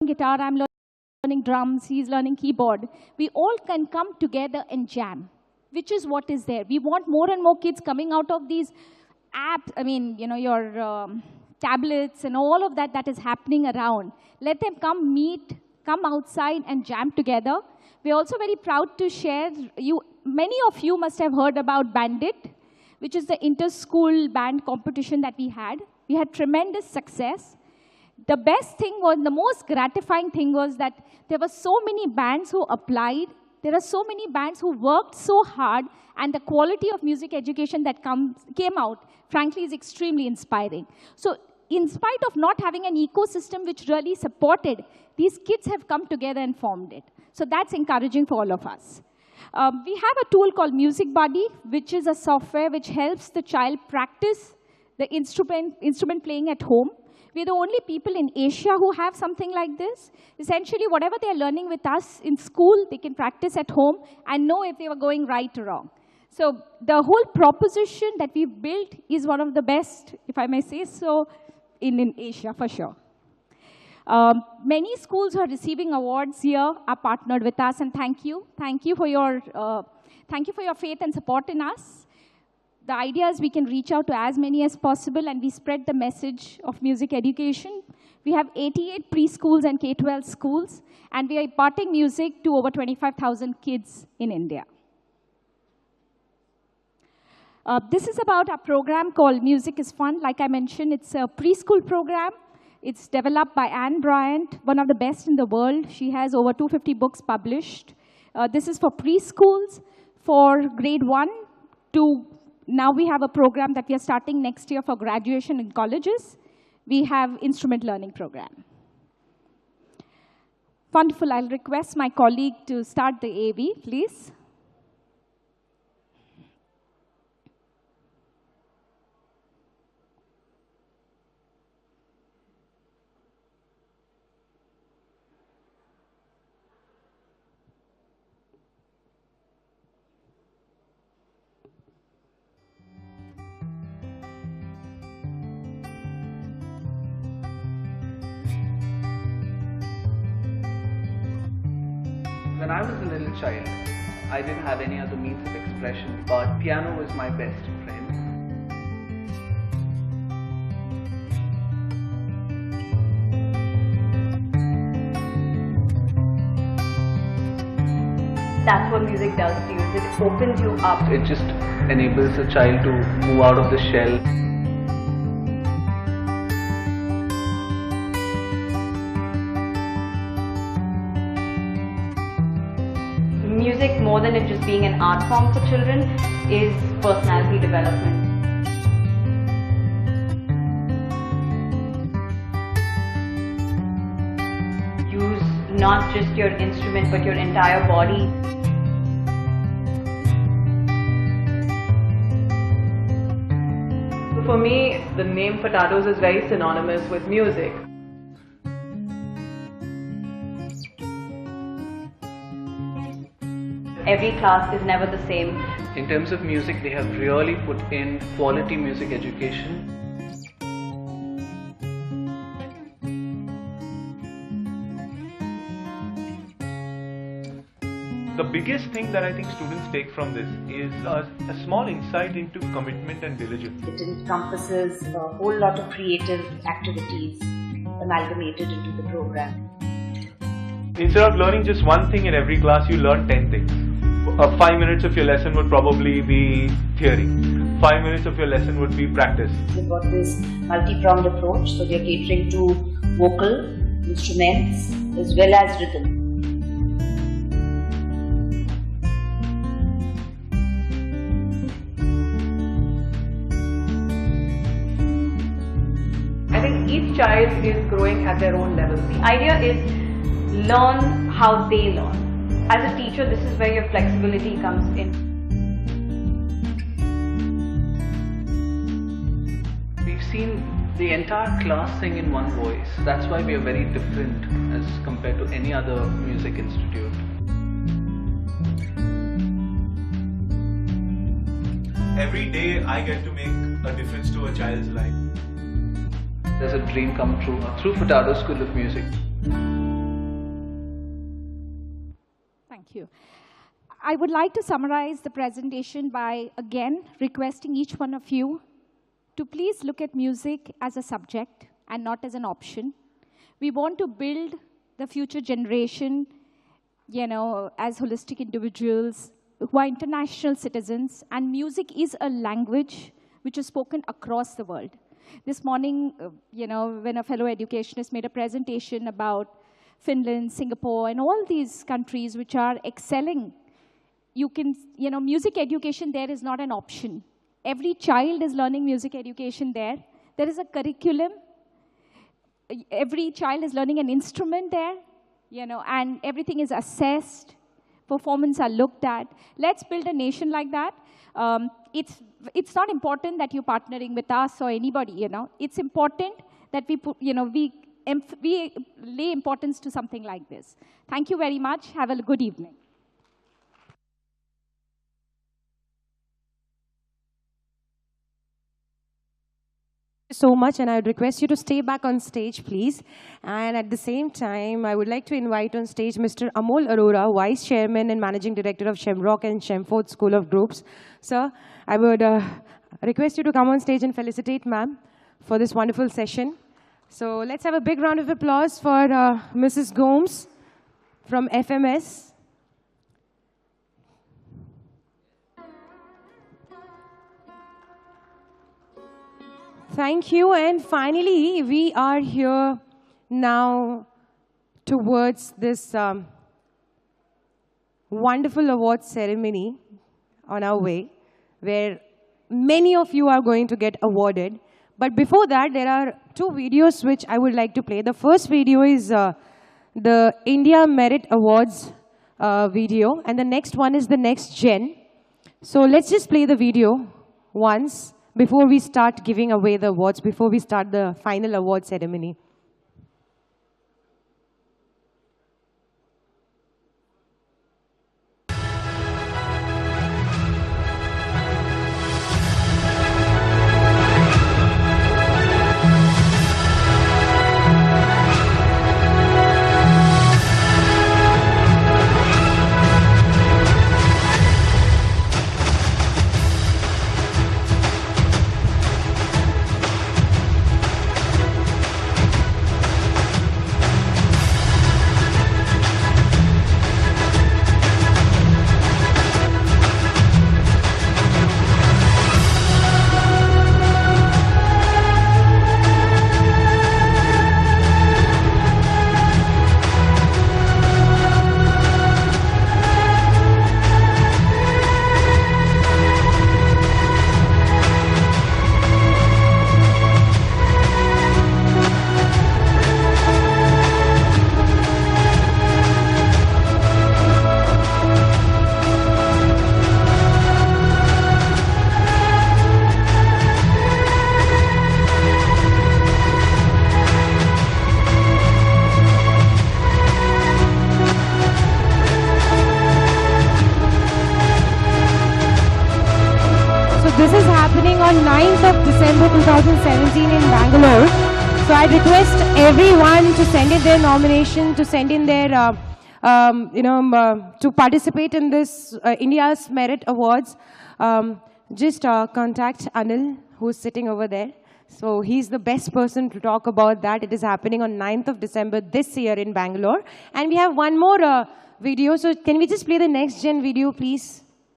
guitar, I'm learning drums, he's learning keyboard. We all can come together and jam, which is what is there. We want more and more kids coming out of these apps, your tablets and all of that that is happening around. Let them come meet, come outside and jam together. We're also very proud to share, many of you must have heard about Bandit, which is the inter-school band competition that we had. We had tremendous success. The best thing was, the most gratifying thing was that there were so many bands who applied. There are so many bands who worked so hard, and the quality of music education that came out, frankly, is extremely inspiring. So in spite of not having an ecosystem which really supported, these kids have come together and formed it. So that's encouraging for all of us. We have a tool called Music Buddy, which is a software which helps the child practice the instrument playing at home. We're the only people in Asia who have something like this. Essentially, whatever they're learning with us in school, they can practice at home and know if they were going right or wrong. So the whole proposition that we've built is one of the best, if I may say so, in Asia, for sure. Many schools who are receiving awards here are partnered with us, and thank you. Thank you for your faith and support in us. The idea is we can reach out to as many as possible, and we spread the message of music education. We have 88 preschools and K-12 schools, and we are imparting music to over 25,000 kids in India. This is about a program called Music is Fun. Like I mentioned, it's a preschool program. It's developed by Anne Bryant, one of the best in the world. She has over 250 books published. This is for preschools, for grade 1 to now we have a program that we are starting next year for graduation in colleges. We have instrument learning program. Wonderful. I'll request my colleague to start the AV, please. When I was a little child, I didn't have any other means of expression, but piano was my best friend. That's what music does to you. It opens you up. It just enables a child to move out of the shell. Music, more than it just being an art form for children, is personality development. Use not just your instrument, but your entire body. So for me, the name Potatoes is very synonymous with music. Every class is never the same. In terms of music, they have really put in quality music education. The biggest thing that I think students take from this is a small insight into commitment and diligence. It encompasses a whole lot of creative activities amalgamated into the program. Instead of learning just one thing in every class, you learn 10 things. 5 minutes of your lesson would probably be theory. 5 minutes of your lesson would be practice. We've got this multi-pronged approach, so we are catering to vocal, instruments, as well as rhythm. I think each child is growing at their own level. The idea is learn how they learn. As a teacher, this is where your flexibility comes in. We've seen the entire class sing in one voice. That's why we are very different as compared to any other music institute. Every day I get to make a difference to a child's life. There's a dream come true through Maharashtra School of Music. you. I would like to summarize the presentation by, again, requesting each one of you to please look at music as a subject and not as an option. We want to build the future generation, you know, as holistic individuals who are international citizens, and music is a language which is spoken across the world. This morning, you know, when a fellow educationist made a presentation about Finland, Singapore, and all these countries which are excelling, you can, you know, music education there is not an option. Every child is learning music education there. There is a curriculum. Every child is learning an instrument there, you know, and everything is assessed. Performance are looked at. Let's build a nation like that. It's not important that you're partnering with us or anybody, you know. It's important that we put, you know, we lay importance to something like this. Thank you very much. Have a good evening. So much, and I would request you to stay back on stage, please. And at the same time, I would like to invite on stage Mr. Amol Arora, Vice Chairman and Managing Director of Shamrock and Shamford School of Groups. Sir, I would request you to come on stage and felicitate ma'am for this wonderful session. So let's have a big round of applause for Mrs. Gomes from FMS. Thank you. And finally, we are here now towards this wonderful award ceremony on our way, where many of you are going to get awarded. But before that, there are two videos which I would like to play. The first video is the India Merit Awards video, and the next one is the Next Gen. So let's just play the video once before we start giving away the awards, before we start the final award ceremony. This is happening on 9th of December 2017 in Bangalore. So I request everyone to send in their nomination, to send in their, to participate in this India's Merit Awards. Just contact Anil, who's sitting over there. So he's the best person to talk about that. It is happening on 9th of December this year in Bangalore. And we have one more video. So can we just play the Next Gen video, please?